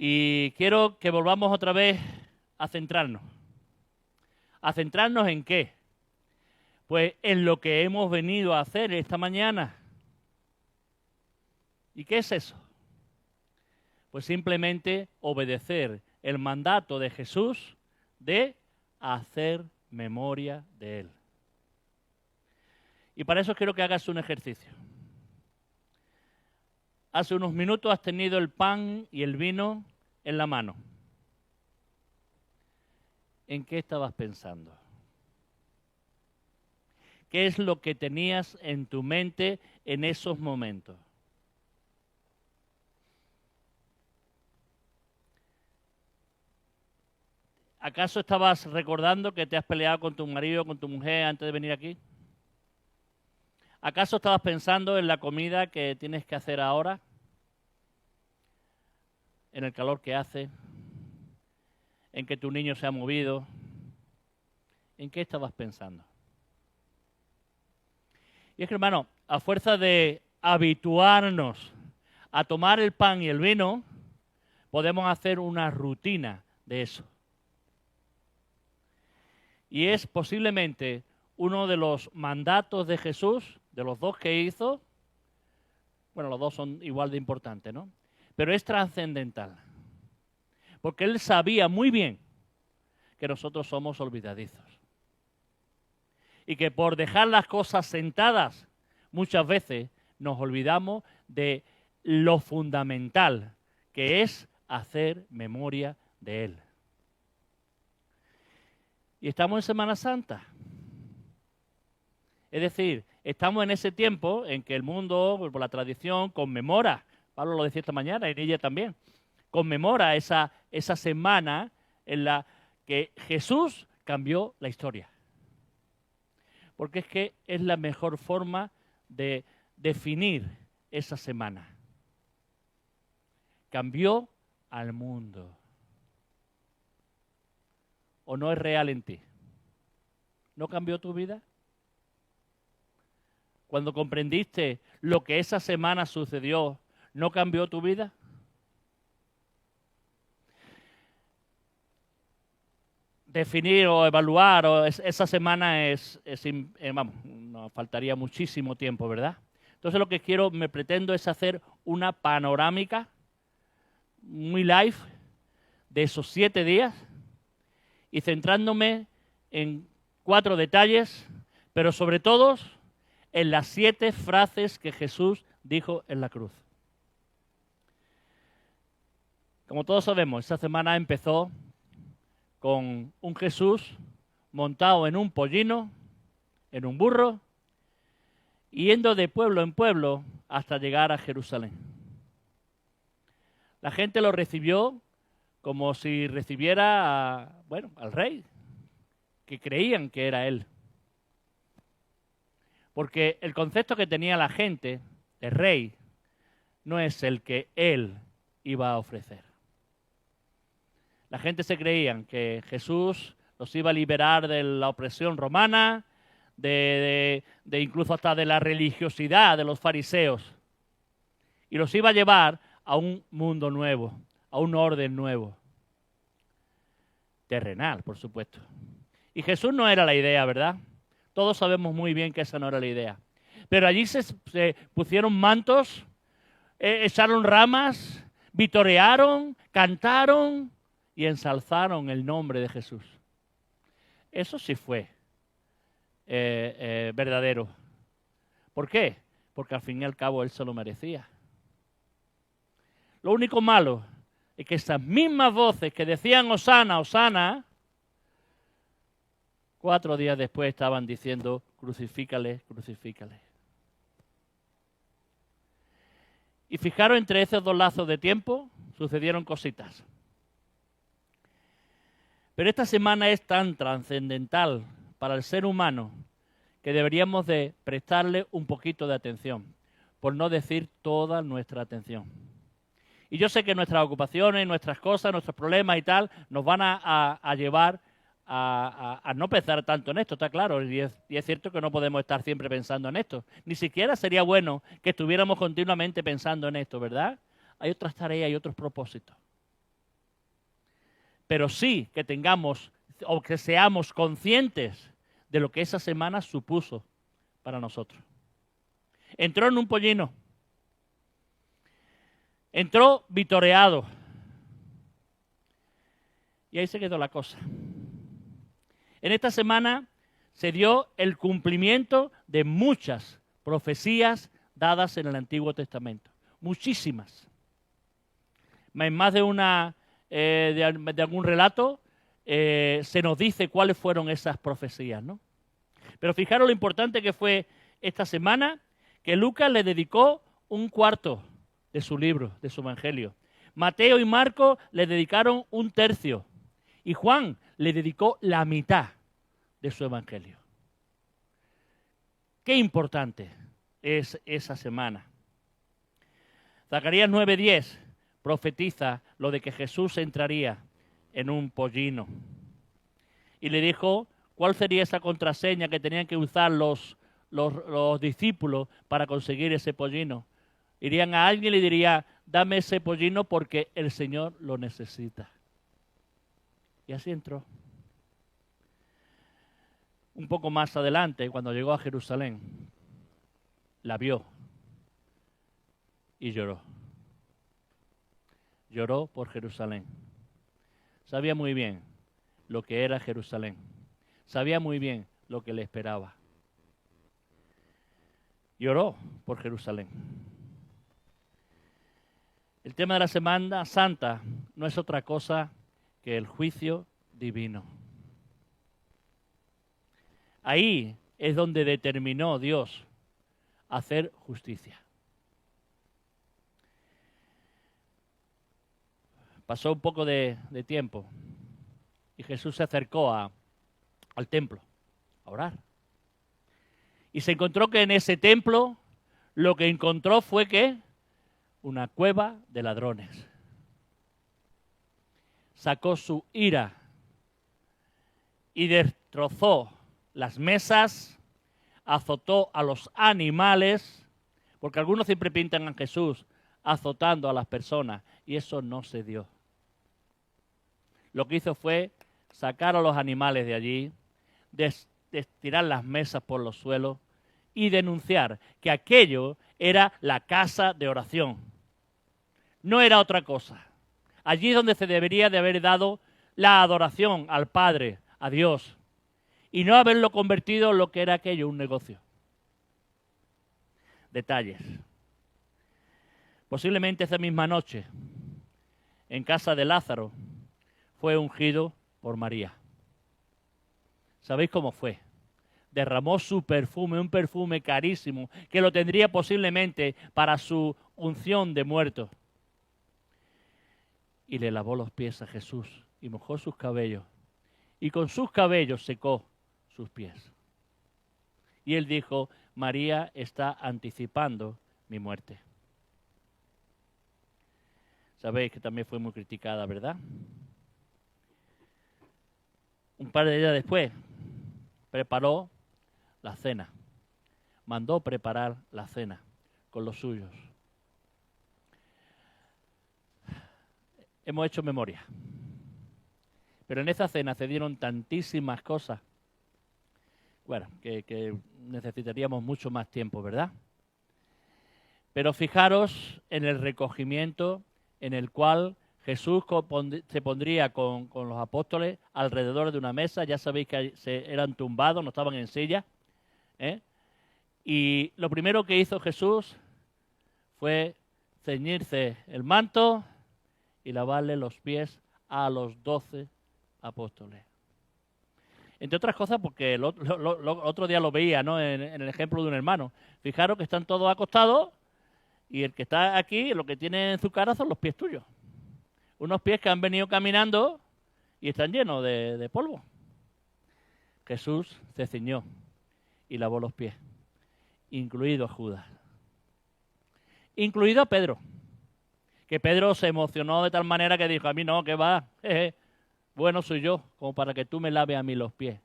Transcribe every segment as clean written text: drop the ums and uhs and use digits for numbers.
Y quiero que volvamos otra vez a centrarnos. ¿A centrarnos en qué? Pues en lo que hemos venido a hacer esta mañana. ¿Y qué es eso? Pues simplemente obedecer el mandato de Jesús de hacer memoria de Él. Y para eso quiero que hagas un ejercicio. Hace unos minutos has tenido el pan y el vino en la mano. ¿En qué estabas pensando? ¿Qué es lo que tenías en tu mente en esos momentos? ¿Acaso estabas recordando que te has peleado con tu marido o con tu mujer antes de venir aquí? ¿Acaso estabas pensando en la comida que tienes que hacer ahora? ¿En el calor que hace? ¿En que tu niño se ha movido? ¿En qué estabas pensando? Y es que, hermano, a fuerza de habituarnos a tomar el pan y el vino, podemos hacer una rutina de eso. Y es posiblemente uno de los mandatos de Jesús, de los dos que hizo. Bueno, los dos son igual de importantes, ¿no? Pero es trascendental. Porque Él sabía muy bien que nosotros somos olvidadizos. Y que por dejar las cosas sentadas, muchas veces nos olvidamos de lo fundamental, que es hacer memoria de Él. Y estamos en Semana Santa. Es decir, estamos en ese tiempo en que el mundo, por la tradición, conmemora, Pablo lo decía esta mañana, y ella también, conmemora esa semana en la que Jesús cambió la historia. Porque es que es la mejor forma de definir esa semana. Cambió al mundo. ¿O no es real en ti? ¿No cambió tu vida? Cuando comprendiste lo que esa semana sucedió, ¿no cambió tu vida? Definir o evaluar esa semana vamos, nos faltaría muchísimo tiempo, ¿verdad? Entonces lo que me pretendo es hacer una panorámica muy live de esos 7 días y centrándome en 4 detalles, pero sobre todo en las 7 frases que Jesús dijo en la cruz. Como todos sabemos, esa semana empezó con un Jesús montado en un pollino, en un burro, yendo de pueblo en pueblo hasta llegar a Jerusalén. La gente lo recibió como si recibiera al rey, que creían que era él. Porque el concepto que tenía la gente de rey no es el que él iba a ofrecer. La gente se creía que Jesús los iba a liberar de la opresión romana, de incluso hasta de la religiosidad de los fariseos. Y los iba a llevar a un mundo nuevo, a un orden nuevo. Terrenal, por supuesto. Y Jesús no era la idea, ¿verdad? Todos sabemos muy bien que esa no era la idea. Pero allí se pusieron mantos, echaron ramas, vitorearon, cantaron y ensalzaron el nombre de Jesús. Eso sí fue verdadero. ¿Por qué? Porque al fin y al cabo Él se lo merecía. Lo único malo es que esas mismas voces que decían Hosana, Hosana, 4 días después estaban diciendo crucifícale, crucifícale. Y fijaros, entre esos 2 lazos de tiempo sucedieron cositas. Pero esta semana es tan trascendental para el ser humano que deberíamos de prestarle un poquito de atención, por no decir toda nuestra atención. Y yo sé que nuestras ocupaciones, nuestras cosas, nuestros problemas y tal, nos van a llevar a no pensar tanto en esto, está claro. Y es cierto que no podemos estar siempre pensando en esto. Ni siquiera sería bueno que estuviéramos continuamente pensando en esto, ¿verdad? Hay otras tareas y otros propósitos. pero sí que tengamos o que seamos conscientes de lo que esa semana supuso para nosotros. Entró en un pollino. Entró vitoreado. Y ahí se quedó la cosa. En esta semana se dio el cumplimiento de muchas profecías dadas en el Antiguo Testamento. Muchísimas. En más de una de algún relato se nos dice cuáles fueron esas profecías, ¿no? Pero fijaros lo importante que fue esta semana, que Lucas le dedicó un cuarto de su libro, de su evangelio. Mateo y Marcos le dedicaron un tercio. Y Juan le dedicó la mitad de su evangelio. Qué importante es esa semana. Zacarías 9:10 profetiza lo de que Jesús entraría en un pollino. Y le dijo cuál sería esa contraseña que tenían que usar los discípulos para conseguir ese pollino. Irían a alguien y le diría, dame ese pollino porque el Señor lo necesita. Y así entró. Un poco más adelante, cuando llegó a Jerusalén, la vio y lloró. Lloró por Jerusalén. Sabía muy bien lo que era Jerusalén. Sabía muy bien lo que le esperaba. Lloró por Jerusalén. El tema de la Semana Santa no es otra cosa que el juicio divino. Ahí es donde determinó Dios hacer justicia. Pasó un poco de tiempo y Jesús se acercó al templo a orar. Y se encontró que en ese templo lo que encontró fue que una cueva de ladrones. Sacó su ira y destrozó las mesas, azotó a los animales, porque algunos siempre pintan a Jesús azotando a las personas, y eso no se dio. Lo que hizo fue sacar a los animales de allí, tirar las mesas por los suelos y denunciar que aquello era la casa de oración. No era otra cosa. Allí es donde se debería de haber dado la adoración al Padre, a Dios, y no haberlo convertido en lo que era aquello, un negocio. Detalles. Posiblemente esa misma noche, en casa de Lázaro, fue ungido por María. ¿Sabéis cómo fue? Derramó su perfume, un perfume carísimo, que lo tendría posiblemente para su unción de muerto. Y le lavó los pies a Jesús y mojó sus cabellos. Y con sus cabellos secó sus pies. Y él dijo, María está anticipando mi muerte. Sabéis que también fue muy criticada, ¿verdad? Un par de días después, preparó la cena. Mandó preparar la cena con los suyos. Hemos hecho memoria. Pero en esa cena se dieron tantísimas cosas, bueno, que necesitaríamos mucho más tiempo, ¿verdad? Pero fijaros en el recogimiento en el cual Jesús se pondría con los apóstoles alrededor de una mesa. Ya sabéis que eran tumbados, no estaban en silla. Y lo primero que hizo Jesús fue ceñirse el manto y lavarle los pies a los 12 apóstoles. Entre otras cosas porque el otro día lo veía, ¿no? en el ejemplo de un hermano. Fijaros que están todos acostados y el que está aquí lo que tiene en su cara son los pies tuyos. Unos pies que han venido caminando y están llenos de polvo. Jesús se ciñó y lavó los pies, incluido a Judas. Incluido a Pedro, que Pedro se emocionó de tal manera que dijo, a mí no, que va, bueno soy yo, como para que tú me laves a mí los pies.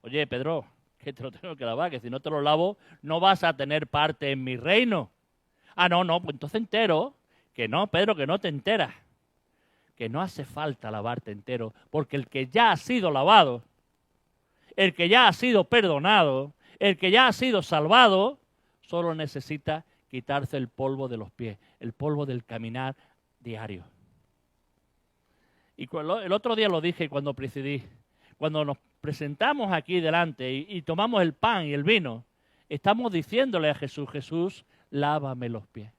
Oye, Pedro, que te lo tengo que lavar, que si no te lo lavo no vas a tener parte en mi reino. Ah, no, pues entonces entero. Que no, Pedro, que no te enteras. que no hace falta lavarte entero, porque el que ya ha sido lavado, el que ya ha sido perdonado, el que ya ha sido salvado, solo necesita quitarse el polvo de los pies, el polvo del caminar diario. Y el otro día lo dije cuando presidí, cuando nos presentamos aquí delante y tomamos el pan y el vino, estamos diciéndole a Jesús, Jesús, lávame los pies.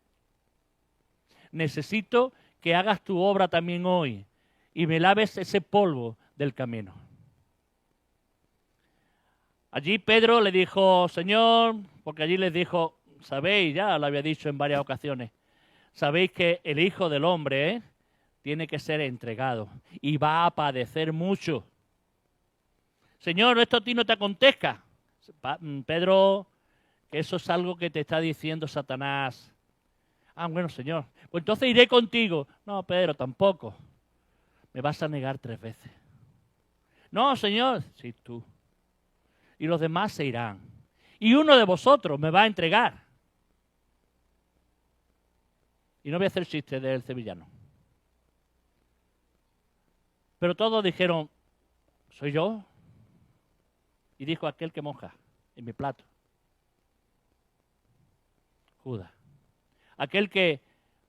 Necesito que hagas tu obra también hoy y me laves ese polvo del camino. Allí Pedro le dijo, Señor, porque allí les dijo, sabéis, ya lo había dicho en varias ocasiones, sabéis que el Hijo del Hombre tiene que ser entregado y va a padecer mucho. Señor, esto a ti no te acontezca. Pedro, que eso es algo que te está diciendo Satanás. Ah, bueno, Señor, pues entonces iré contigo. No, Pedro, tampoco. Me vas a negar 3 veces. No, Señor, sí, tú. Y los demás se irán. Y uno de vosotros me va a entregar. Y no voy a hacer chiste del sevillano. Pero todos dijeron, ¿soy yo? Y dijo aquel que moja en mi plato. Judas. Aquel que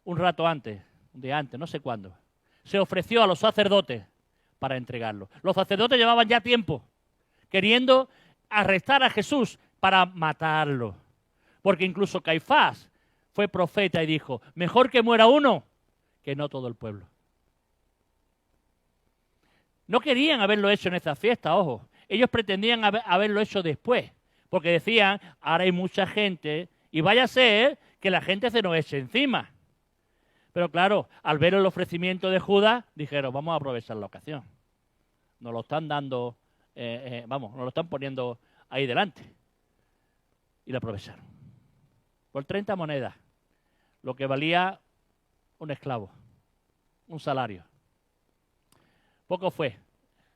un rato antes, un día antes, no sé cuándo, se ofreció a los sacerdotes para entregarlo. Los sacerdotes llevaban ya tiempo queriendo arrestar a Jesús para matarlo. Porque incluso Caifás fue profeta y dijo, mejor que muera uno que no todo el pueblo. No querían haberlo hecho en esa fiesta, ojo. Ellos pretendían haberlo hecho después, porque decían, ahora hay mucha gente y vaya a ser que la gente se nos eche encima. Pero claro, al ver el ofrecimiento de Judas, dijeron, vamos a aprovechar la ocasión. Nos lo están dando, nos lo están poniendo ahí delante. Y lo aprovecharon. Por 30 monedas, lo que valía un esclavo, un salario. Poco fue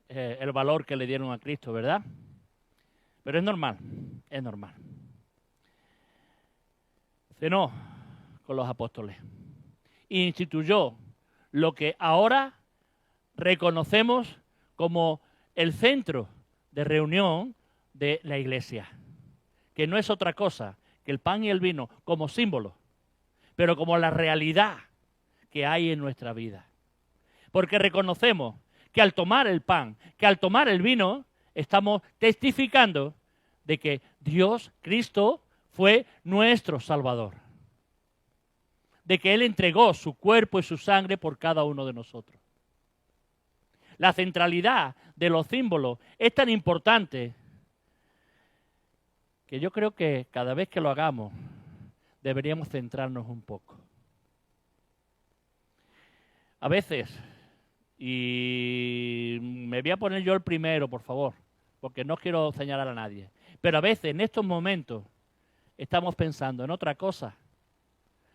el valor que le dieron a Cristo, ¿verdad? Pero es normal, es normal. Cenó con los apóstoles e instituyó lo que ahora reconocemos como el centro de reunión de la iglesia, que no es otra cosa que el pan y el vino como símbolo, pero como la realidad que hay en nuestra vida. Porque reconocemos que al tomar el pan, que al tomar el vino, estamos testificando de que Dios, Cristo, fue nuestro Salvador. De que Él entregó su cuerpo y su sangre por cada uno de nosotros. La centralidad de los símbolos es tan importante que yo creo que cada vez que lo hagamos deberíamos centrarnos un poco. A veces, y me voy a poner yo el primero, por favor, porque no quiero señalar a nadie, pero a veces en estos momentos estamos pensando en otra cosa,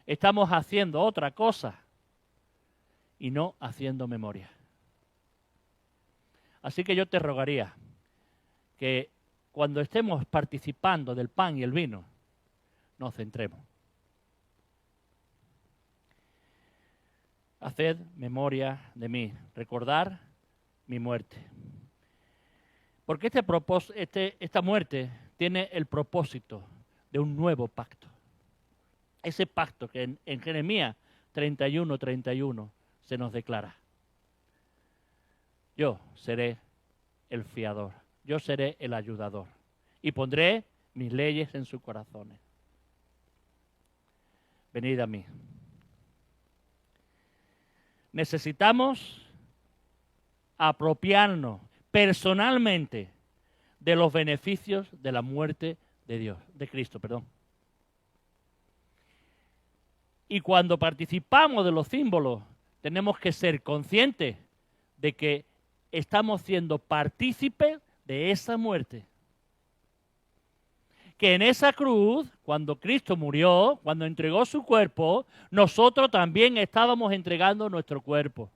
estamos haciendo otra cosa y no haciendo memoria. Así que yo te rogaría que cuando estemos participando del pan y el vino, nos centremos. Haced memoria de mí, recordar mi muerte. Porque esta muerte tiene el propósito de un nuevo pacto. Ese pacto que en Jeremías 31:31 se nos declara. Yo seré el fiador, yo seré el ayudador y pondré mis leyes en sus corazones. Venid a mí. Necesitamos apropiarnos personalmente de los beneficios de la muerte de Cristo, perdón. Y cuando participamos de los símbolos, tenemos que ser conscientes de que estamos siendo partícipes de esa muerte. Que en esa cruz, cuando Cristo murió, cuando entregó su cuerpo, nosotros también estábamos entregando nuestro cuerpo.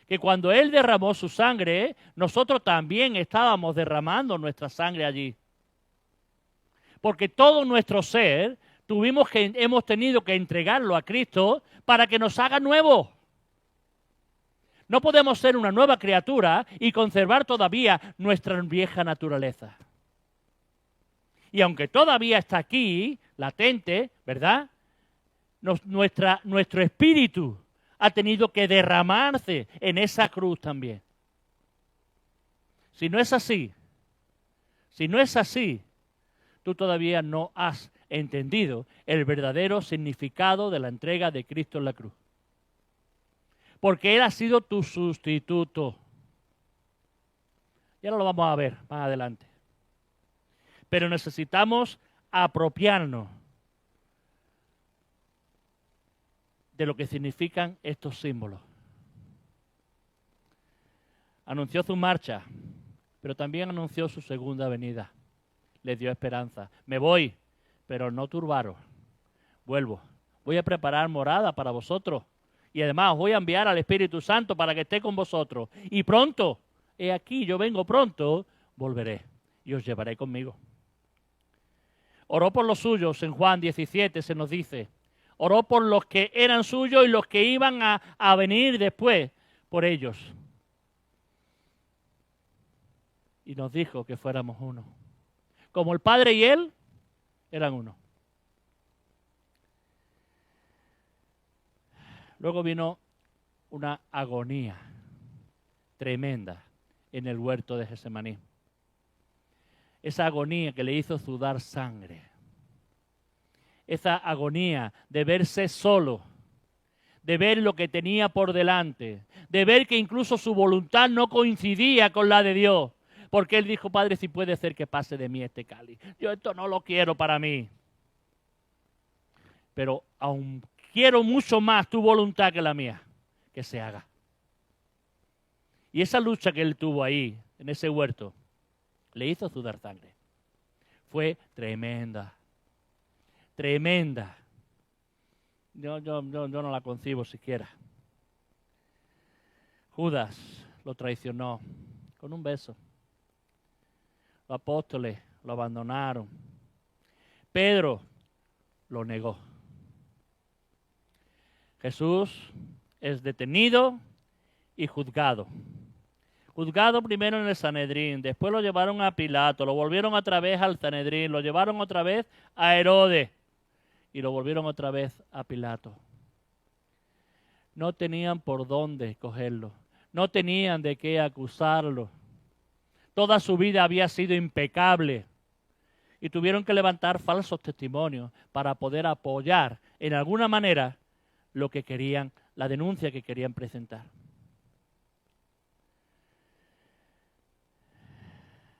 Que cuando Él derramó su sangre, nosotros también estábamos derramando nuestra sangre allí. Porque todo nuestro ser hemos tenido que entregarlo a Cristo para que nos haga nuevos. No podemos ser una nueva criatura y conservar todavía nuestra vieja naturaleza. Y aunque todavía está aquí, latente, ¿verdad? Nuestro espíritu ha tenido que derramarse en esa cruz también. Si no es así, tú todavía no has entendido el verdadero significado de la entrega de Cristo en la cruz. Porque Él ha sido tu sustituto. Ya lo vamos a ver más adelante. Pero necesitamos apropiarnos de lo que significan estos símbolos. Anunció su marcha, pero también anunció su segunda venida. Les dio esperanza. Me voy, pero no turbaros. Vuelvo. Voy a preparar morada para vosotros. Y además os voy a enviar al Espíritu Santo para que esté con vosotros. Y pronto, he aquí, yo vengo pronto, volveré y os llevaré conmigo. Oró por los suyos, en Juan 17 se nos dice. Oró por los que eran suyos y los que iban a venir después por ellos. Y nos dijo que fuéramos uno. Como el Padre y Él eran uno. Luego vino una agonía tremenda en el huerto de Getsemaní. Esa agonía que le hizo sudar sangre. Esa agonía de verse solo, de ver lo que tenía por delante, de ver que incluso su voluntad no coincidía con la de Dios. Porque Él dijo, Padre, si puede ser que pase de mí este cáliz. Yo esto no lo quiero para mí. Pero aún quiero mucho más tu voluntad que la mía, que se haga. Y esa lucha que Él tuvo ahí, en ese huerto, le hizo sudar sangre. Fue tremenda. Tremenda. Yo no la concibo siquiera. Judas lo traicionó con un beso. Los apóstoles lo abandonaron. Pedro lo negó. Jesús es detenido y juzgado. Juzgado primero en el Sanedrín, después lo llevaron a Pilato, lo volvieron otra vez al Sanedrín, lo llevaron otra vez a Herodes y lo volvieron otra vez a Pilato. No tenían por dónde cogerlo, no tenían de qué acusarlo. Toda su vida había sido impecable y tuvieron que levantar falsos testimonios para poder apoyar en alguna manera lo que querían, la denuncia que querían presentar.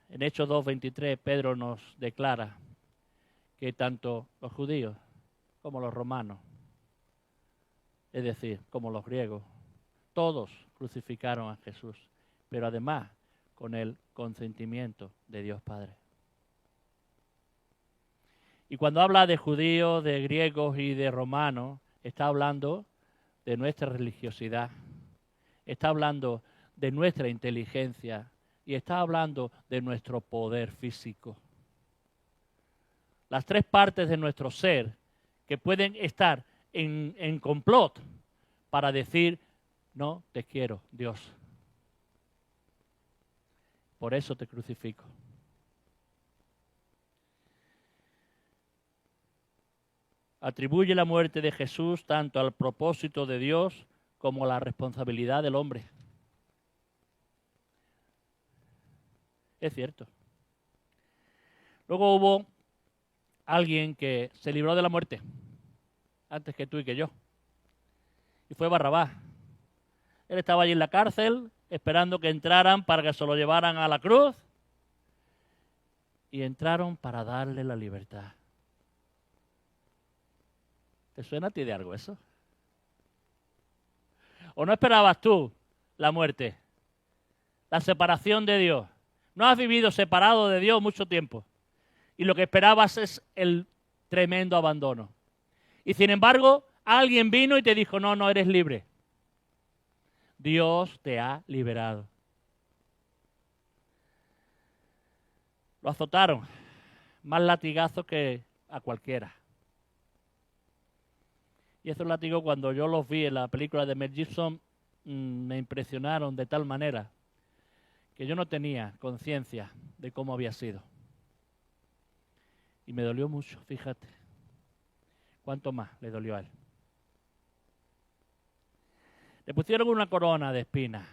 En Hechos 2:23, Pedro nos declara que tanto los judíos como los romanos, es decir, como los griegos, todos crucificaron a Jesús, pero además con el consentimiento de Dios Padre. Y cuando habla de judíos, de griegos y de romanos, está hablando de nuestra religiosidad, está hablando de nuestra inteligencia y está hablando de nuestro poder físico. Las tres partes de nuestro ser que pueden estar en complot para decir, no te quiero, Dios. Por eso te crucifico. Atribuye la muerte de Jesús tanto al propósito de Dios como a la responsabilidad del hombre. Es cierto. Luego hubo alguien que se libró de la muerte antes que tú y que yo. Y fue Barrabás. Él estaba allí en la cárcel esperando que entraran para que se lo llevaran a la cruz. Y entraron para darle la libertad. ¿Te suena a ti de algo eso? ¿O no esperabas tú la muerte? La separación de Dios. No has vivido separado de Dios mucho tiempo. Y lo que esperabas es el tremendo abandono. Y sin embargo, alguien vino y te dijo, no eres libre. Dios te ha liberado. Lo azotaron. Más latigazos que a cualquiera. Y esos látigos, cuando yo los vi en la película de Mel Gibson, me impresionaron de tal manera que yo no tenía conciencia de cómo había sido. Y me dolió mucho, fíjate. ¿Cuánto más le dolió a él? Le pusieron una corona de espinas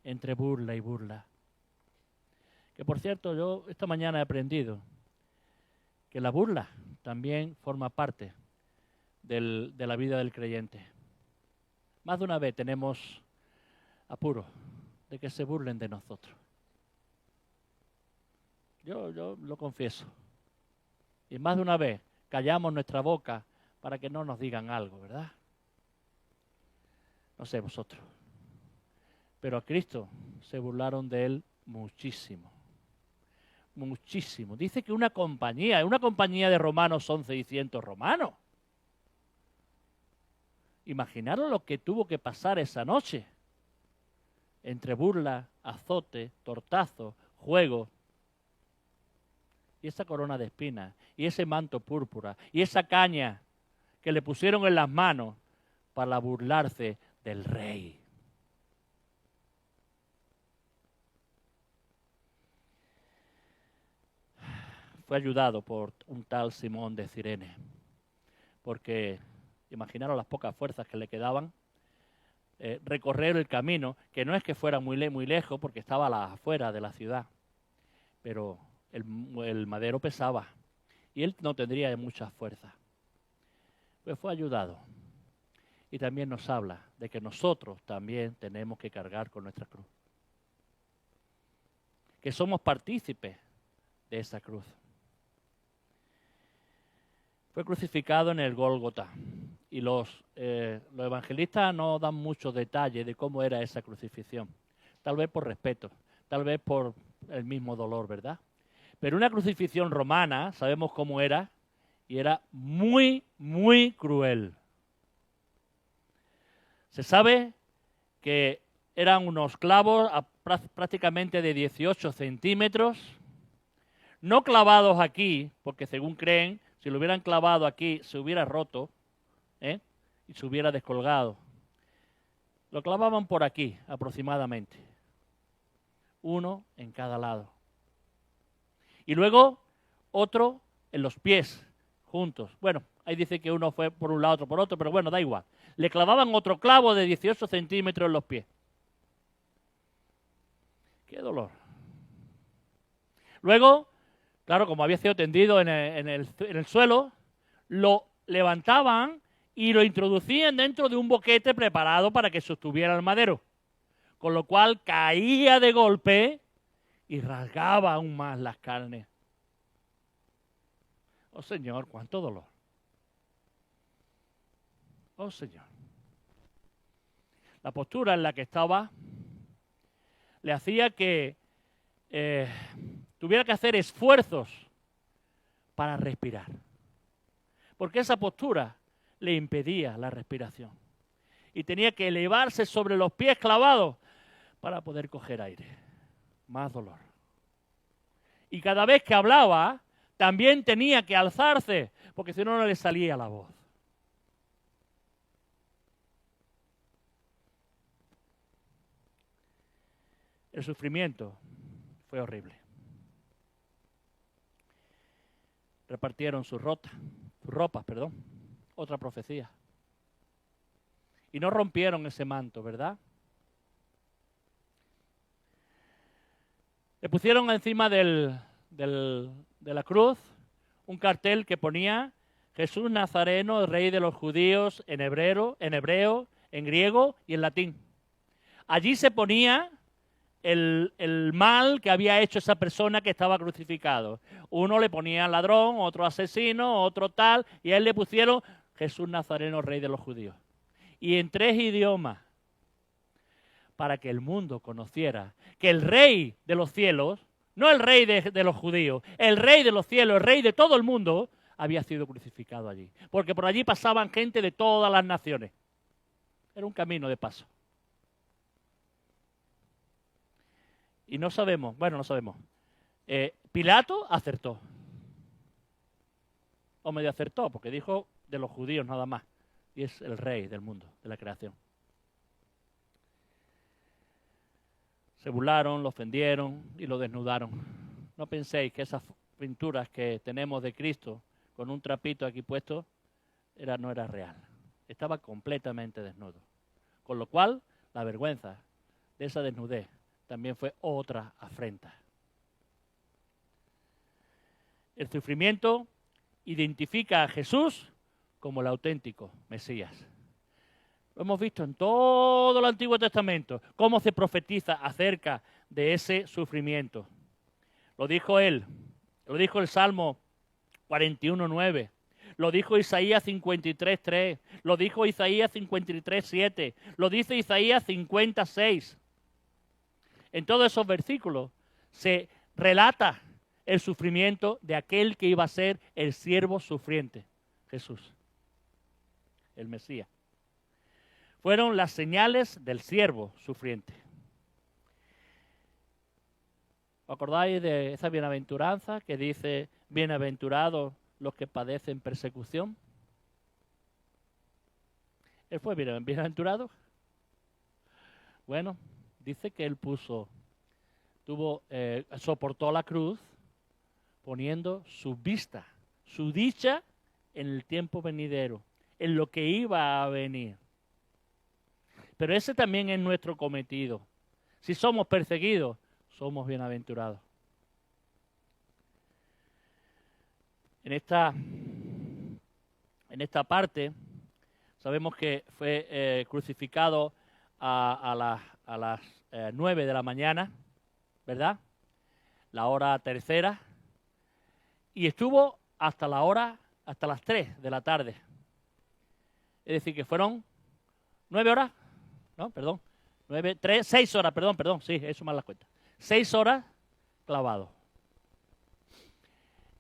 entre burla y burla. Que por cierto, yo esta mañana he aprendido que la burla también forma parte de la vida del creyente. Más de una vez tenemos apuro de que se burlen de nosotros. Yo lo confieso. Y más de una vez callamos nuestra boca para que no nos digan algo, ¿verdad? No sé vosotros. Pero a Cristo se burlaron de él muchísimo. Muchísimo. Dice que una compañía de romanos son 600 romanos. Imaginaros lo que tuvo que pasar esa noche. Entre burla, azote, tortazo, juego. Y esa corona de espinas, y ese manto púrpura, y esa caña que le pusieron en las manos para burlarse del rey. Fue ayudado por un tal Simón de Cirene, porque imaginaros las pocas fuerzas que le quedaban, recorrer el camino, que no es que fuera muy lejos, porque estaba a las afueras de la ciudad, pero el madero pesaba y él no tendría mucha fuerza. Pues fue ayudado. Y también nos habla de que nosotros también tenemos que cargar con nuestra cruz. Que somos partícipes de esa cruz. Fue crucificado en el Gólgota. Y los evangelistas no dan muchos detalles de cómo era esa crucifixión. Tal vez por respeto, tal vez por el mismo dolor, ¿verdad? Pero una crucifixión romana, sabemos cómo era, y era muy, muy cruel. Se sabe que eran unos clavos prácticamente de 18 centímetros, no clavados aquí, porque según creen, si lo hubieran clavado aquí, se hubiera roto, y se hubiera descolgado. Lo clavaban por aquí, aproximadamente. Uno en cada lado. Y luego otro en los pies, juntos. Bueno, ahí dice que uno fue por un lado, otro por otro, pero bueno, da igual. Le clavaban otro clavo de 18 centímetros en los pies. ¡Qué dolor! Luego, claro, como había sido tendido en el suelo, lo levantaban y lo introducían dentro de un boquete preparado para que sostuviera el madero. Con lo cual caía de golpe y rasgaba aún más las carnes. Oh Señor, cuánto dolor. Oh Señor. La postura en la que estaba le hacía que tuviera que hacer esfuerzos para respirar. Porque esa postura le impedía la respiración. Y tenía que elevarse sobre los pies clavados para poder coger aire. Más dolor. Y cada vez que hablaba, también tenía que alzarse, porque si no, no le salía la voz. El sufrimiento fue horrible. Repartieron sus ropas, otra profecía. Y no rompieron ese manto, ¿verdad? Le pusieron encima de la cruz un cartel que ponía Jesús Nazareno, Rey de los Judíos, en hebreo, en griego y en latín. Allí se ponía el mal que había hecho esa persona que estaba crucificado. Uno le ponía ladrón, otro asesino, otro tal, y a él le pusieron Jesús Nazareno, Rey de los Judíos. Y en 3 idiomas, para que el mundo conociera que el Rey de los cielos, no el Rey de los judíos, el Rey de los cielos, el Rey de todo el mundo, había sido crucificado allí. Porque por allí pasaban gente de todas las naciones. Era un camino de paso. Y no sabemos. Pilato acertó. O medio acertó, porque dijo de los judíos nada más. Y es el rey del mundo, de la creación. Se burlaron, lo ofendieron y lo desnudaron. No penséis que esas pinturas que tenemos de Cristo con un trapito aquí puesto no era real. Estaba completamente desnudo. Con lo cual, la vergüenza de esa desnudez también fue otra afrenta. El sufrimiento identifica a Jesús como el auténtico Mesías. Lo hemos visto en todo el Antiguo Testamento, cómo se profetiza acerca de ese sufrimiento. Lo dijo él, lo dijo el Salmo 41:9, lo dijo Isaías 53:3, lo dijo Isaías 53:7, lo dice Isaías 50:6. En todos esos versículos se relata el sufrimiento de aquel que iba a ser el siervo sufriente, Jesús, el Mesías. Fueron las señales del siervo sufriente. ¿Os acordáis de esa bienaventuranza que dice, bienaventurados los que padecen persecución? ¿Él fue bienaventurado? Bueno, dice que él soportó la cruz poniendo su vista, su dicha en el tiempo venidero, en lo que iba a venir. Pero ese también es nuestro cometido. Si somos perseguidos, somos bienaventurados. En esta parte, sabemos que fue crucificado a las 9 de la mañana, ¿verdad? La hora tercera. Y estuvo hasta las 3 de la tarde. Es decir, que fueron 9 horas, no, perdón, 6 horas, perdón, sí, eso mal las cuentas. 6 horas clavado.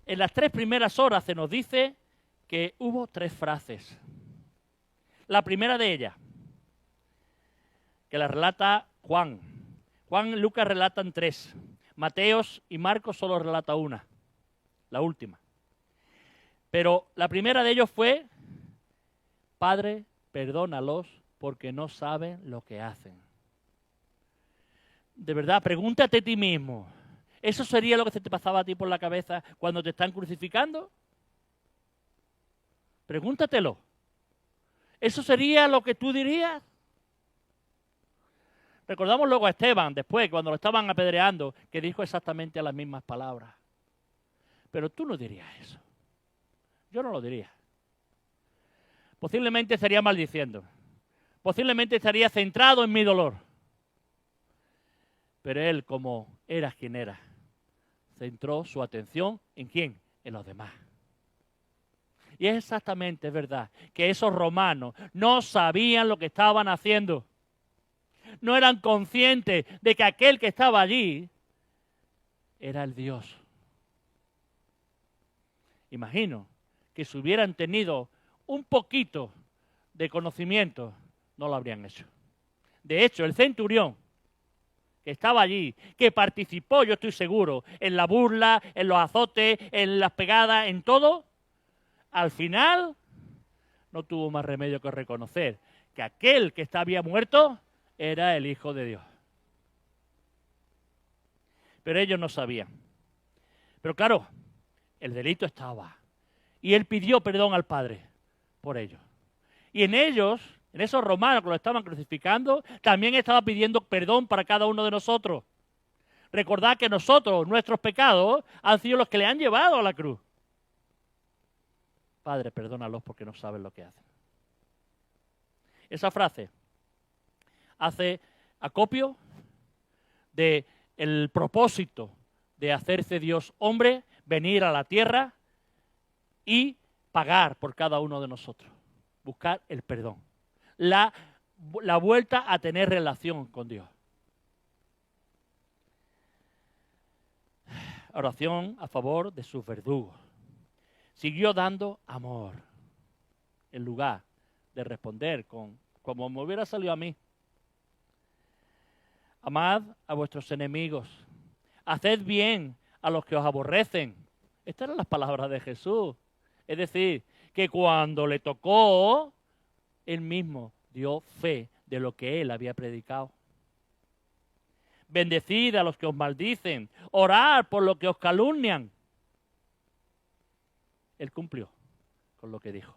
En las 3 primeras horas se nos dice que hubo 3 frases. La primera de ellas, que la relata Juan. Juan y Lucas relatan 3. Mateos y Marcos solo relata una, la última. Pero la primera de ellos fue, Padre, perdónalos porque no saben lo que hacen. De verdad, pregúntate a ti mismo, ¿eso sería lo que se te pasaba a ti por la cabeza cuando te están crucificando? Pregúntatelo. ¿Eso sería lo que tú dirías? Recordamos luego a Esteban, después, cuando lo estaban apedreando, que dijo exactamente las mismas palabras. Pero tú no dirías eso. Yo no lo diría. Posiblemente estaría maldiciendo. Posiblemente estaría centrado en mi dolor. Pero él, como era quien era, centró su atención ¿en quién? En los demás. Y es exactamente verdad que esos romanos no sabían lo que estaban haciendo. No eran conscientes de que aquel que estaba allí era el Dios. Imagino que si hubieran tenido un poquito de conocimiento, no lo habrían hecho. De hecho, el centurión que estaba allí, que participó, yo estoy seguro, en la burla, en los azotes, en las pegadas, en todo, al final no tuvo más remedio que reconocer que aquel que había muerto era el Hijo de Dios. Pero ellos no sabían. Pero claro, el delito estaba. Y él pidió perdón al Padre por ello. Y en ellos, en esos romanos que lo estaban crucificando, también estaba pidiendo perdón para cada uno de nosotros. Recordad que nosotros, nuestros pecados, han sido los que le han llevado a la cruz. Padre, perdónalos porque no saben lo que hacen. Esa frase hace acopio del propósito de hacerse Dios hombre, venir a la tierra y pagar por cada uno de nosotros. Buscar el perdón. La vuelta a tener relación con Dios. Oración a favor de sus verdugos. Siguió dando amor en lugar de responder como me hubiera salido a mí. Amad a vuestros enemigos. Haced bien a los que os aborrecen. Estas eran las palabras de Jesús. Es decir, que cuando le tocó, él mismo dio fe de lo que él había predicado. bendecid a los que os maldicen, orad por los que os calumnian. Él cumplió con lo que dijo.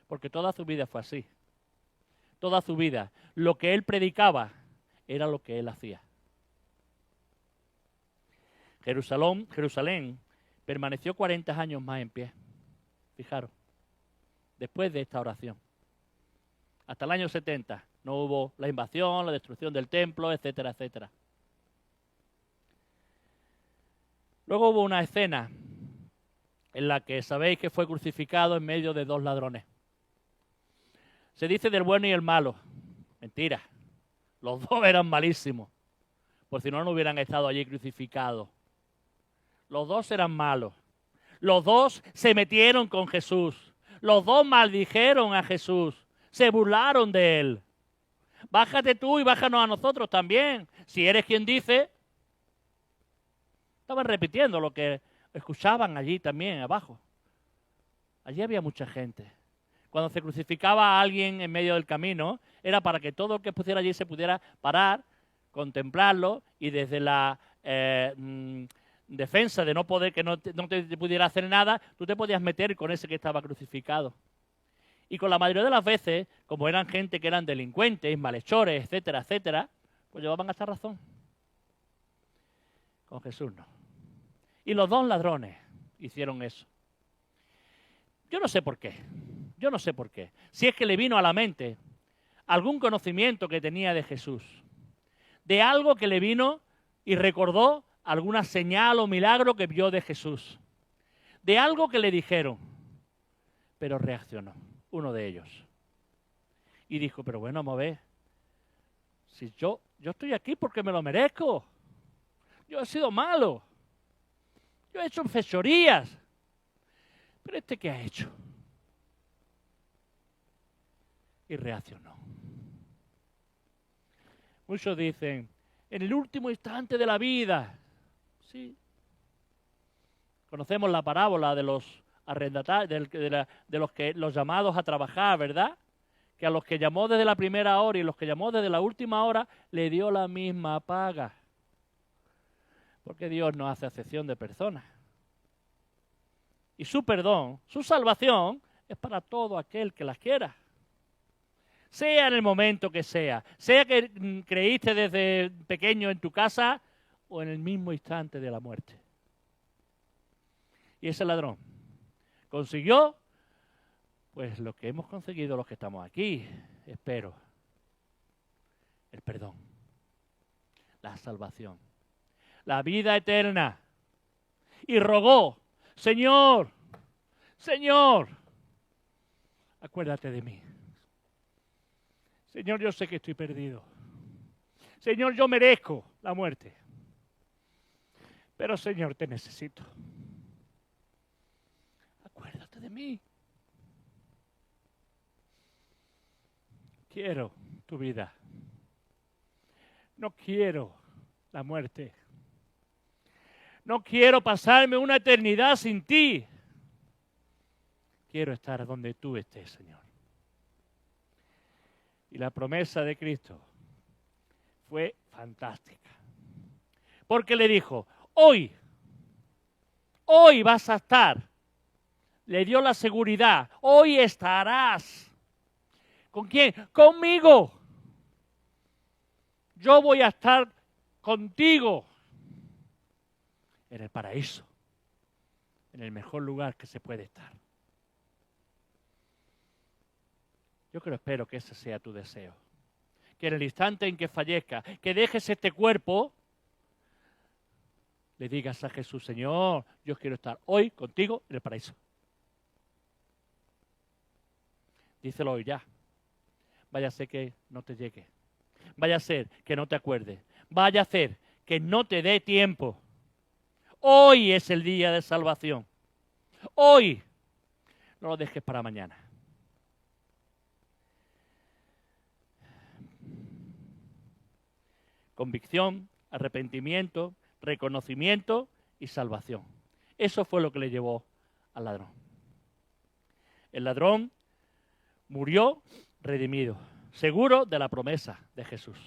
Porque toda su vida fue así. Toda su vida, lo que él predicaba era lo que él hacía. Jerusalén permaneció 40 años más en pie. Fijaros, después de esta oración. Hasta el año 70 no hubo la invasión, la destrucción del templo, etcétera, etcétera. Luego hubo una escena en la que sabéis que fue crucificado en medio de dos ladrones. Se dice del bueno y el malo. Mentira. Los dos eran malísimos. Por si no hubieran estado allí crucificados. Los dos eran malos. Los dos se metieron con Jesús. Los dos maldijeron a Jesús. Se burlaron de él. Bájate tú y bájanos a nosotros también. Si eres quien dice. Estaban repitiendo lo que escuchaban allí también abajo. Allí había mucha gente. Cuando se crucificaba a alguien en medio del camino, era para que todo el que pusiera allí se pudiera parar, contemplarlo y desde la defensa de no poder, que no te pudiera hacer nada, tú te podías meter con ese que estaba crucificado. Y con la mayoría de las veces, como eran gente que eran delincuentes, malhechores, etcétera, etcétera, pues llevaban hasta razón. Con Jesús no. Y los dos ladrones hicieron eso. Yo no sé por qué. Yo no sé por qué. Si es que le vino a la mente algún conocimiento que tenía de Jesús, de algo que le vino y recordó alguna señal o milagro que vio de Jesús, de algo que le dijeron, pero reaccionó, uno de ellos. Y dijo, pero bueno, vamos a ver, si yo estoy aquí porque me lo merezco, yo he sido malo, yo he hecho fechorías, pero ¿este qué ha hecho? Y reaccionó. Muchos dicen, en el último instante de la vida. Sí. Conocemos la parábola de los arrendatarios, de los que los llamados a trabajar, ¿verdad? Que a los que llamó desde la primera hora y los que llamó desde la última hora, le dio la misma paga. Porque Dios no hace acepción de personas. Y su perdón, su salvación, es para todo aquel que las quiera. Sea en el momento que sea que creíste desde pequeño en tu casa o en el mismo instante de la muerte. Y ese ladrón consiguió, pues lo que hemos conseguido los que estamos aquí, espero, el perdón, la salvación, la vida eterna. Y rogó, Señor, Señor, acuérdate de mí. Señor, yo sé que estoy perdido. Señor, yo merezco la muerte. Pero, Señor, te necesito. Acuérdate de mí. Quiero tu vida. No quiero la muerte. No quiero pasarme una eternidad sin ti. Quiero estar donde tú estés, Señor. Y la promesa de Cristo fue fantástica. Porque le dijo, hoy vas a estar. Le dio la seguridad, hoy estarás. ¿Con quién? Conmigo. Yo voy a estar contigo en el paraíso, en el mejor lugar que se puede estar. Yo espero que ese sea tu deseo. Que en el instante en que fallezca, que dejes este cuerpo, le digas a Jesús, Señor, yo quiero estar hoy contigo en el paraíso. Díselo hoy ya. Vaya a ser que no te llegue. Vaya a ser que no te acuerdes. Vaya a ser que no te dé tiempo. Hoy es el día de salvación. Hoy. No lo dejes para mañana. Convicción, arrepentimiento, reconocimiento y salvación. Eso fue lo que le llevó al ladrón. El ladrón murió redimido, seguro de la promesa de Jesús.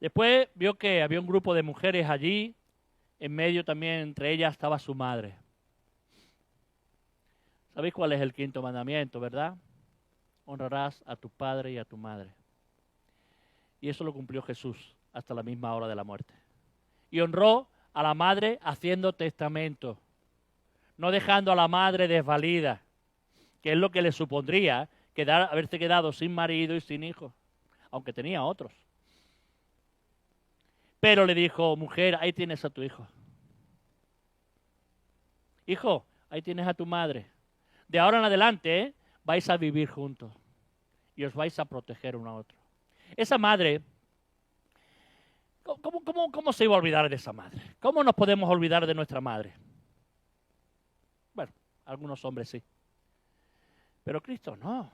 Después vio que había un grupo de mujeres allí, en medio también entre ellas estaba su madre. ¿Sabéis cuál es el quinto mandamiento, verdad? Honrarás a tu padre y a tu madre. Y eso lo cumplió Jesús hasta la misma hora de la muerte. Y honró a la madre haciendo testamento, no dejando a la madre desvalida, que es lo que le supondría haberse quedado sin marido y sin hijos, aunque tenía otros. Pero le dijo, mujer, ahí tienes a tu hijo. Hijo, ahí tienes a tu madre. De ahora en adelante vais a vivir juntos y os vais a proteger uno a otro. Esa madre, ¿cómo se iba a olvidar de esa madre? ¿Cómo nos podemos olvidar de nuestra madre? Bueno, algunos hombres sí, pero Cristo no.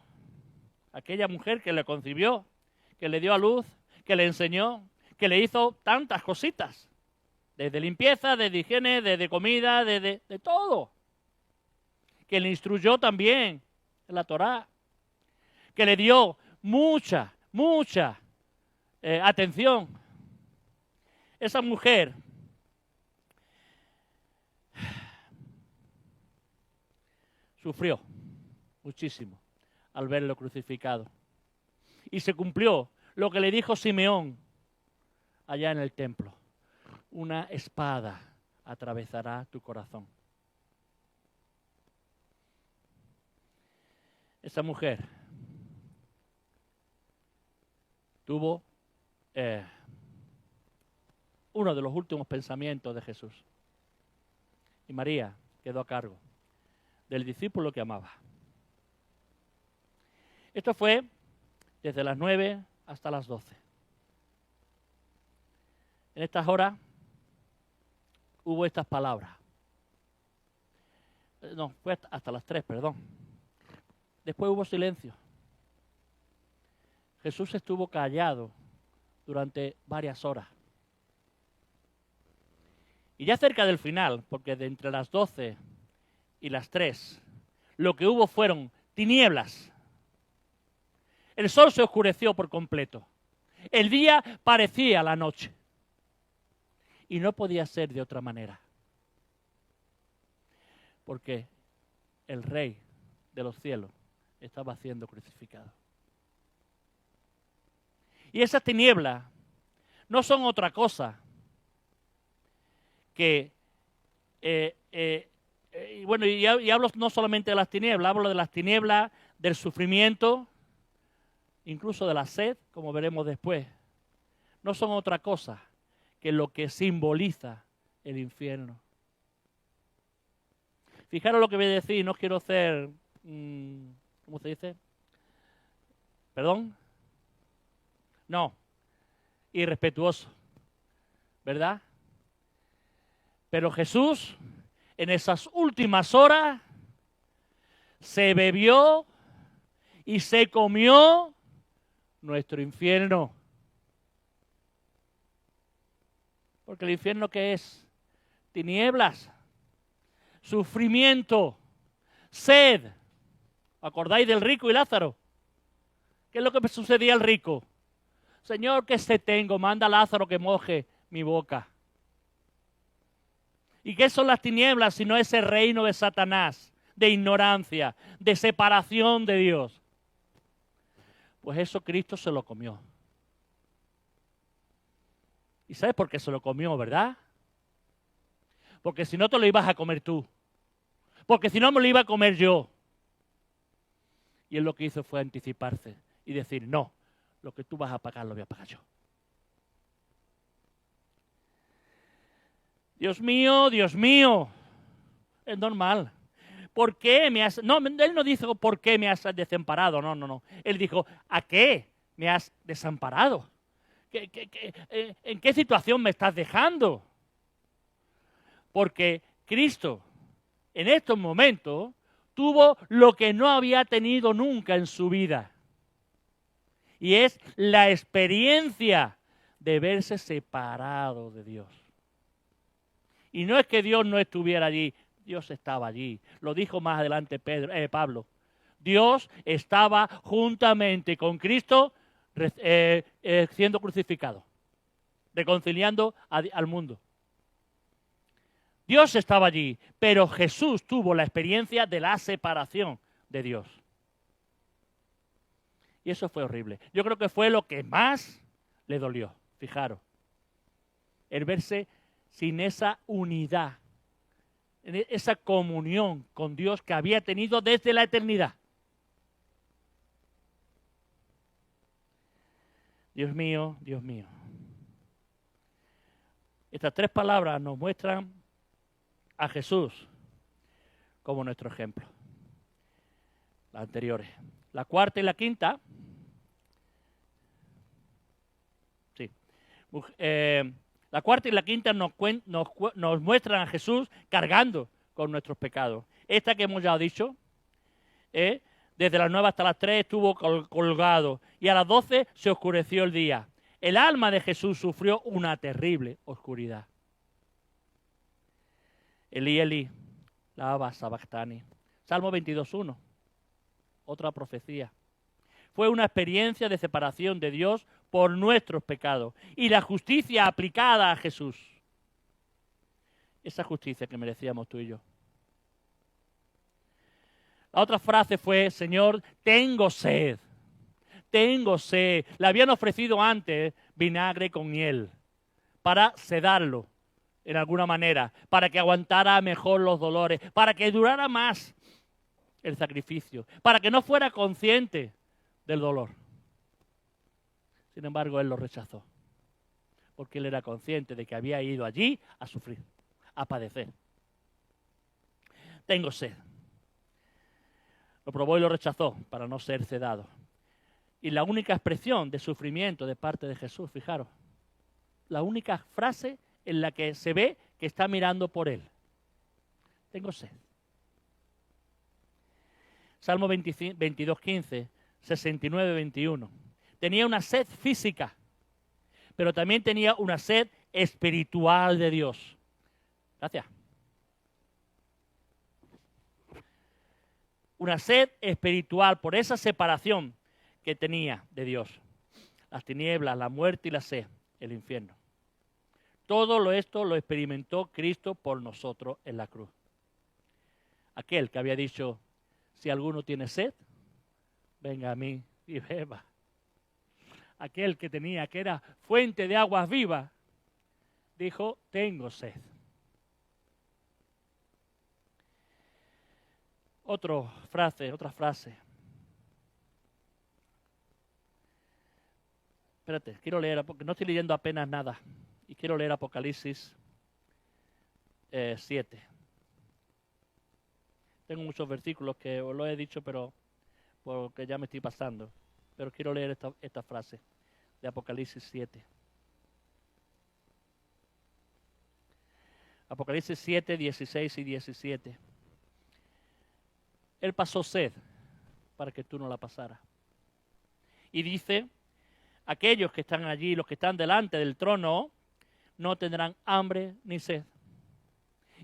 Aquella mujer que le concibió, que le dio a luz, que le enseñó, que le hizo tantas cositas, desde limpieza, desde higiene, desde comida, de todo, que le instruyó también en la Torá, que le dio mucha atención. Esa mujer sufrió muchísimo al verlo crucificado. Y se cumplió lo que le dijo Simeón allá en el templo. Una espada atravesará tu corazón. Esa mujer tuvo uno de los últimos pensamientos de Jesús. Y María quedó a cargo del discípulo que amaba. Esto fue desde las 9 hasta las 12. En estas horas hubo estas palabras. No, fue hasta las 3, perdón. Después hubo silencio. Jesús estuvo callado durante varias horas. Y ya cerca del final, porque de entre las 12 y las 3, lo que hubo fueron tinieblas. El sol se oscureció por completo. El día parecía la noche. Y no podía ser de otra manera. Porque el Rey de los cielos estaba siendo crucificado. Y esas tinieblas no son otra cosa que, y hablo no solamente de las tinieblas, hablo de las tinieblas, del sufrimiento, incluso de la sed, como veremos después. No son otra cosa que lo que simboliza el infierno. Fijaros lo que voy a decir, no quiero ser, ¿cómo se dice? ¿Perdón? No, irrespetuoso, ¿verdad? Pero Jesús, en esas últimas horas, se bebió y se comió nuestro infierno. Porque el infierno, ¿qué es? Tinieblas, sufrimiento, sed. ¿Acordáis del rico y Lázaro? ¿Qué es lo que sucedía al rico? Señor, ¿qué sed tengo? Manda a Lázaro que moje mi boca. ¿Y qué son las tinieblas sino ese reino de Satanás, de ignorancia, de separación de Dios? Pues eso Cristo se lo comió. ¿Y sabes por qué se lo comió, verdad? Porque si no te lo ibas a comer tú. Porque si no me lo iba a comer yo. Y él lo que hizo fue anticiparse y decir, no, lo que tú vas a pagar lo voy a pagar yo. Dios mío, es normal. ¿Por qué me has...? No, él no dijo, ¿por qué me has desamparado? No. Él dijo, ¿a qué me has desamparado? ¿En qué situación me estás dejando? Porque Cristo, en estos momentos, tuvo lo que no había tenido nunca en su vida. Y es la experiencia de verse separado de Dios. Y no es que Dios no estuviera allí, Dios estaba allí. Lo dijo más adelante Pablo. Dios estaba juntamente con Cristo siendo crucificado. reconciliando al mundo. Dios estaba allí, pero Jesús tuvo la experiencia de la separación de Dios. Y eso fue horrible. Yo creo que fue lo que más le dolió, fijaros. El verse sin esa unidad, esa comunión con Dios que había tenido desde la eternidad. Dios mío, Dios mío. Estas tres palabras nos muestran a Jesús como nuestro ejemplo. Las anteriores. La cuarta y la quinta. Sí. La cuarta y la quinta nos muestran a Jesús cargando con nuestros pecados. Esta que hemos ya dicho, desde las 9 hasta las 3 estuvo colgado y a las 12 se oscureció el día. El alma de Jesús sufrió una terrible oscuridad. Elí, Elí, lama sabactani. Salmo 22.1, otra profecía. Fue una experiencia de separación de Dios por nuestros pecados y la justicia aplicada a Jesús. Esa justicia que merecíamos tú y yo. La otra frase fue, Señor, tengo sed. Tengo sed. Le habían ofrecido antes vinagre con miel para sedarlo en alguna manera, para que aguantara mejor los dolores, para que durara más el sacrificio, para que no fuera consciente del dolor. Sin embargo, él lo rechazó, porque él era consciente de que había ido allí a sufrir, a padecer. Tengo sed. Lo probó y lo rechazó para no ser sedado. Y la única expresión de sufrimiento de parte de Jesús, fijaros, la única frase en la que se ve que está mirando por él. Tengo sed. Salmo 22.15, 69.21. Tenía una sed física, pero también tenía una sed espiritual de Dios. Gracias. Una sed espiritual por esa separación que tenía de Dios. Las tinieblas, la muerte y la sed, el infierno. Todo esto lo experimentó Cristo por nosotros en la cruz. Aquel que había dicho, si alguno tiene sed, venga a mí y beba. Aquel que era fuente de aguas vivas, dijo, tengo sed. Otra frase. Espérate, quiero leer, porque no estoy leyendo apenas nada. Y quiero leer Apocalipsis 7. Tengo muchos versículos que os lo he dicho, pero porque ya me estoy pasando. Pero quiero leer esta frase de Apocalipsis 7. Apocalipsis 7, 16 y 17. Él pasó sed para que tú no la pasaras. Y dice, aquellos que están allí, los que están delante del trono, no tendrán hambre ni sed.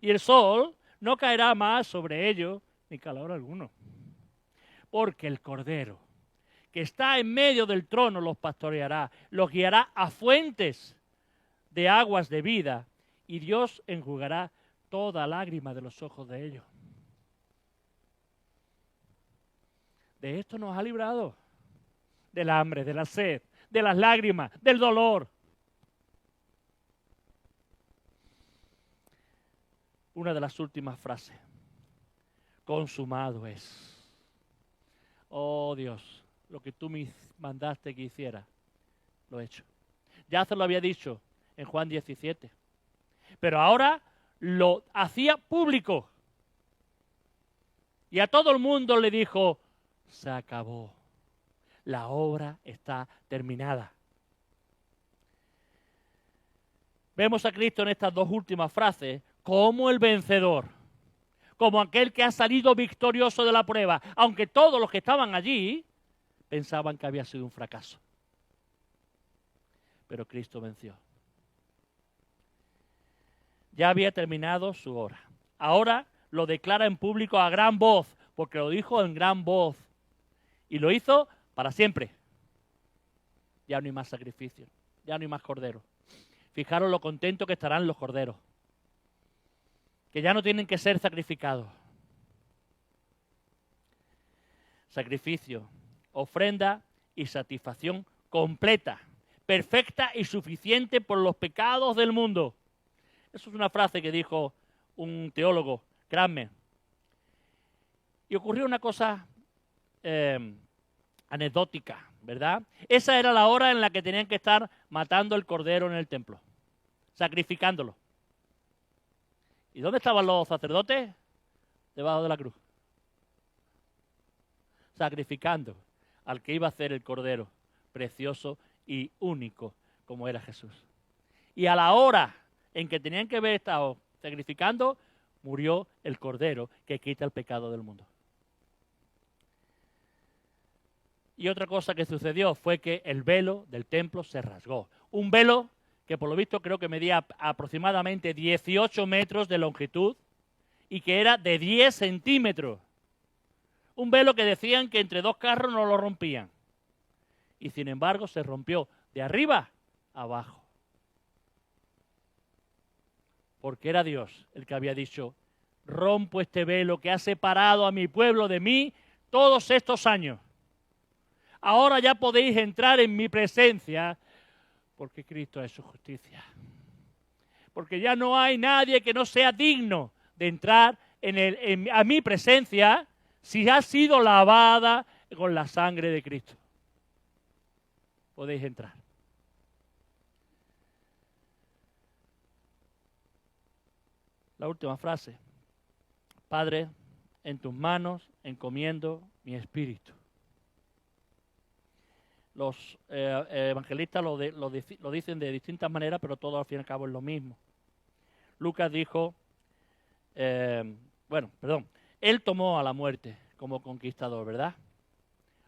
Y el sol no caerá más sobre ellos, ni calor alguno. Porque el Cordero, que está en medio del trono, los pastoreará, los guiará a fuentes de aguas de vida, y Dios enjugará toda lágrima de los ojos de ellos. De esto nos ha librado, del hambre, de la sed, de las lágrimas, del dolor. Una de las últimas frases. Consumado es. Oh Dios, lo que tú me mandaste que hiciera, lo he hecho. Ya se lo había dicho en Juan 17. Pero ahora lo hacía público. Y a todo el mundo le dijo, se acabó. La obra está terminada. Vemos a Cristo en estas dos últimas frases como el vencedor, como aquel que ha salido victorioso de la prueba, aunque todos los que estaban allí pensaban que había sido un fracaso. Pero Cristo venció. Ya había terminado su hora. Ahora lo declara en público a gran voz, porque lo dijo en gran voz. Y lo hizo para siempre. Ya no hay más sacrificio, ya no hay más cordero. fijaros lo contentos que estarán los corderos, que ya no tienen que ser sacrificados. Sacrificio, ofrenda y satisfacción completa, perfecta y suficiente por los pecados del mundo. Eso es una frase que dijo un teólogo, Cranmer. Y ocurrió una cosa anecdótica, ¿verdad? Esa era la hora en la que tenían que estar matando el cordero en el templo, sacrificándolo. ¿Y dónde estaban los sacerdotes? Debajo de la cruz. Sacrificando al que iba a ser el cordero, precioso y único como era Jesús. Y a la hora en que tenían que haber estado sacrificando, murió el cordero que quita el pecado del mundo. Y otra cosa que sucedió fue que el velo del templo se rasgó. Un velo que por lo visto creo que medía aproximadamente 18 metros de longitud y que era de 10 centímetros. Un velo que decían que entre dos carros no lo rompían. Y sin embargo se rompió de arriba a abajo. Porque era Dios el que había dicho, rompo este velo que ha separado a mi pueblo de mí todos estos años. Ahora ya podéis entrar en mi presencia porque Cristo es su justicia. Porque ya no hay nadie que no sea digno de entrar a mi presencia si ha sido lavada con la sangre de Cristo. Podéis entrar. La última frase. Padre, en tus manos encomiendo mi espíritu. Los evangelistas lo dicen de distintas maneras, pero todo al fin y al cabo es lo mismo. Lucas dijo, él tomó a la muerte como conquistador, ¿verdad?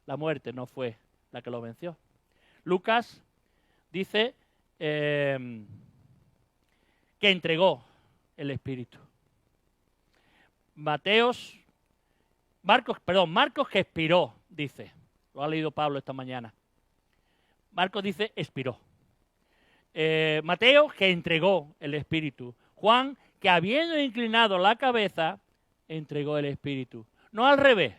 La muerte no fue la que lo venció. Lucas dice que entregó el Espíritu. Marcos que expiró, dice. Lo ha leído Pablo esta mañana. Marcos dice expiró. Mateo que entregó el Espíritu. Juan que habiendo inclinado la cabeza, entregó el Espíritu. No al revés.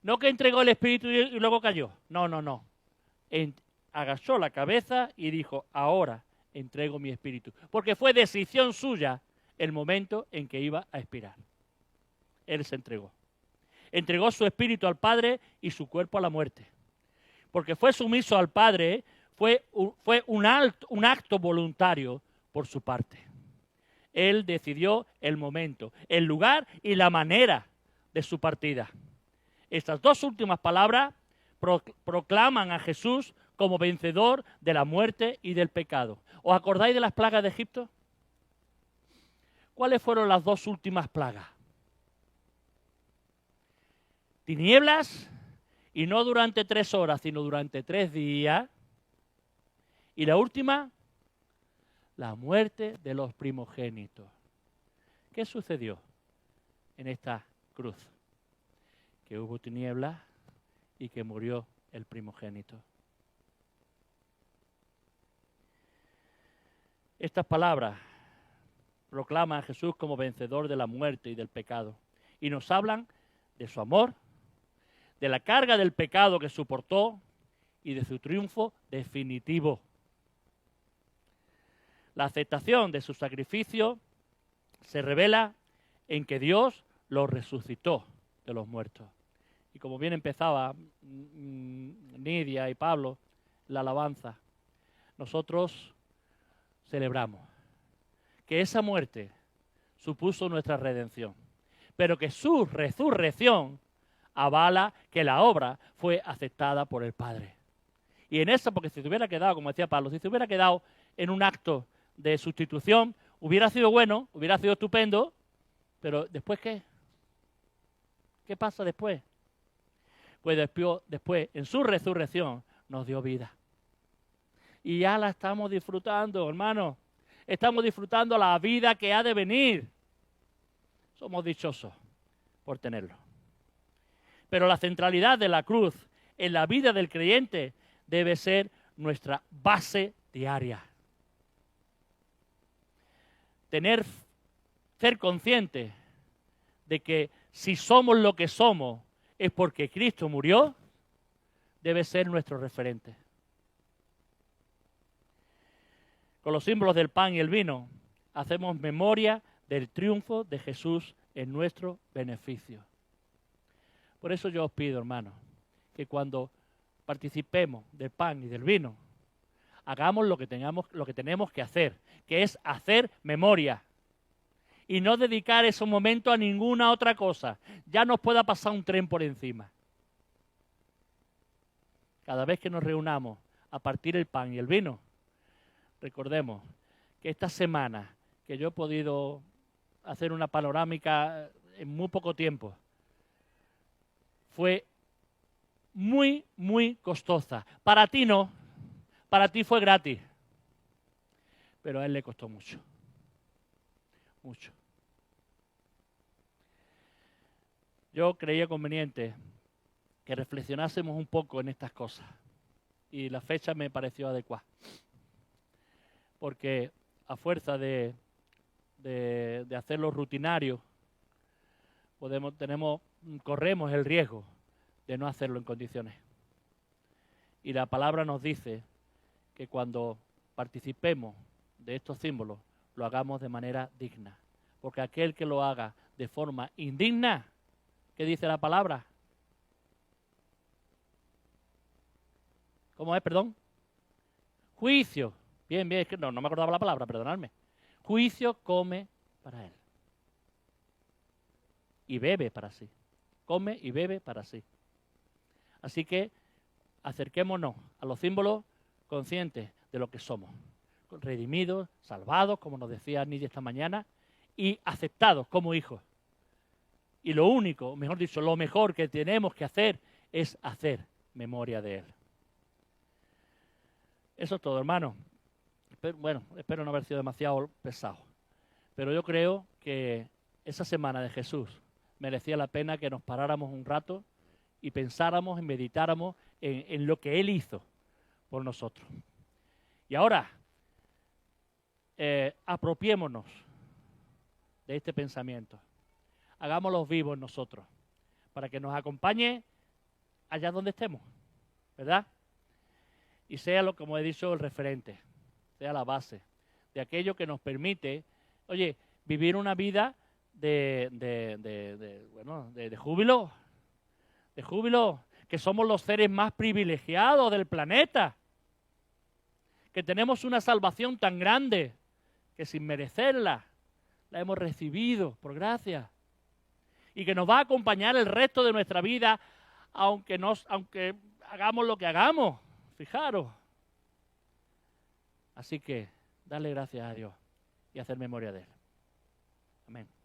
No que entregó el Espíritu y luego cayó. No. Agachó la cabeza y dijo, ahora entrego mi Espíritu. Porque fue decisión suya el momento en que iba a expirar. Él se entregó. Entregó su espíritu al Padre y su cuerpo a la muerte. Porque fue sumiso al Padre, fue un acto voluntario por su parte. Él decidió el momento, el lugar y la manera de su partida. Estas dos últimas palabras proclaman a Jesús como vencedor de la muerte y del pecado. ¿Os acordáis de las plagas de Egipto? ¿Cuáles fueron las dos últimas plagas? Tinieblas, y no durante 3 horas, sino durante 3 días. Y la última, la muerte de los primogénitos. ¿Qué sucedió en esta cruz? Que hubo tinieblas y que murió el primogénito. Estas palabras proclaman a Jesús como vencedor de la muerte y del pecado. Y nos hablan de su amor, de la carga del pecado que soportó y de su triunfo definitivo. La aceptación de su sacrificio se revela en que Dios lo resucitó de los muertos. Y como bien empezaba Nidia y Pablo, la alabanza, nosotros celebramos que esa muerte supuso nuestra redención, pero que su resurrección avala que la obra fue aceptada por el Padre. Y en eso, porque si se hubiera quedado, como decía Pablo, si se hubiera quedado en un acto de sustitución, hubiera sido bueno, hubiera sido estupendo, pero ¿después qué? ¿Qué pasa después? Pues después, en su resurrección, nos dio vida. Y ya la estamos disfrutando, hermano. Estamos disfrutando la vida que ha de venir. Somos dichosos por tenerlo. Pero la centralidad de la cruz en la vida del creyente debe ser nuestra base diaria. ser conscientes de que si somos lo que somos es porque Cristo murió, debe ser nuestro referente. Con los símbolos del pan y el vino, hacemos memoria del triunfo de Jesús en nuestro beneficio. Por eso yo os pido, hermanos, que cuando participemos del pan y del vino, hagamos lo que tenemos que hacer, que es hacer memoria. Y no dedicar esos momentos a ninguna otra cosa. Ya nos pueda pasar un tren por encima. Cada vez que nos reunamos a partir el pan y el vino, recordemos que esta semana que yo he podido hacer una panorámica en muy poco tiempo, fue muy, muy costosa. Para ti no, para ti fue gratis, pero a él le costó mucho, mucho. Yo creía conveniente que reflexionásemos un poco en estas cosas y la fecha me pareció adecuada, porque a fuerza de hacerlo rutinario, corremos el riesgo de no hacerlo en condiciones. Y la palabra nos dice que cuando participemos de estos símbolos, lo hagamos de manera digna. Porque aquel que lo haga de forma indigna, ¿qué dice la palabra? ¿Cómo es, perdón? Juicio. Bien, bien, es que no me acordaba la palabra, perdonadme. Juicio come para él. Y bebe para sí. Come y bebe para sí. Así que acerquémonos a los símbolos conscientes de lo que somos. Redimidos, salvados, como nos decía Nidia esta mañana, y aceptados como hijos. Y lo único, mejor dicho, lo mejor que tenemos que hacer es hacer memoria de Él. Eso es todo, hermano. Bueno, espero no haber sido demasiado pesado. Pero yo creo que esa semana de Jesús merecía la pena que nos paráramos un rato y pensáramos y meditáramos en lo que Él hizo por nosotros. Y ahora, apropiémonos de este pensamiento. Hagámoslo vivos nosotros, para que nos acompañe allá donde estemos, ¿verdad? Y sea, como he dicho, el referente, sea la base de aquello que nos permite, oye, vivir una vida de júbilo, que somos los seres más privilegiados del planeta, que tenemos una salvación tan grande que sin merecerla la hemos recibido por gracia y que nos va a acompañar el resto de nuestra vida aunque hagamos lo que hagamos, fijaros. Así que darle gracias a Dios y hacer memoria de Él. Amén.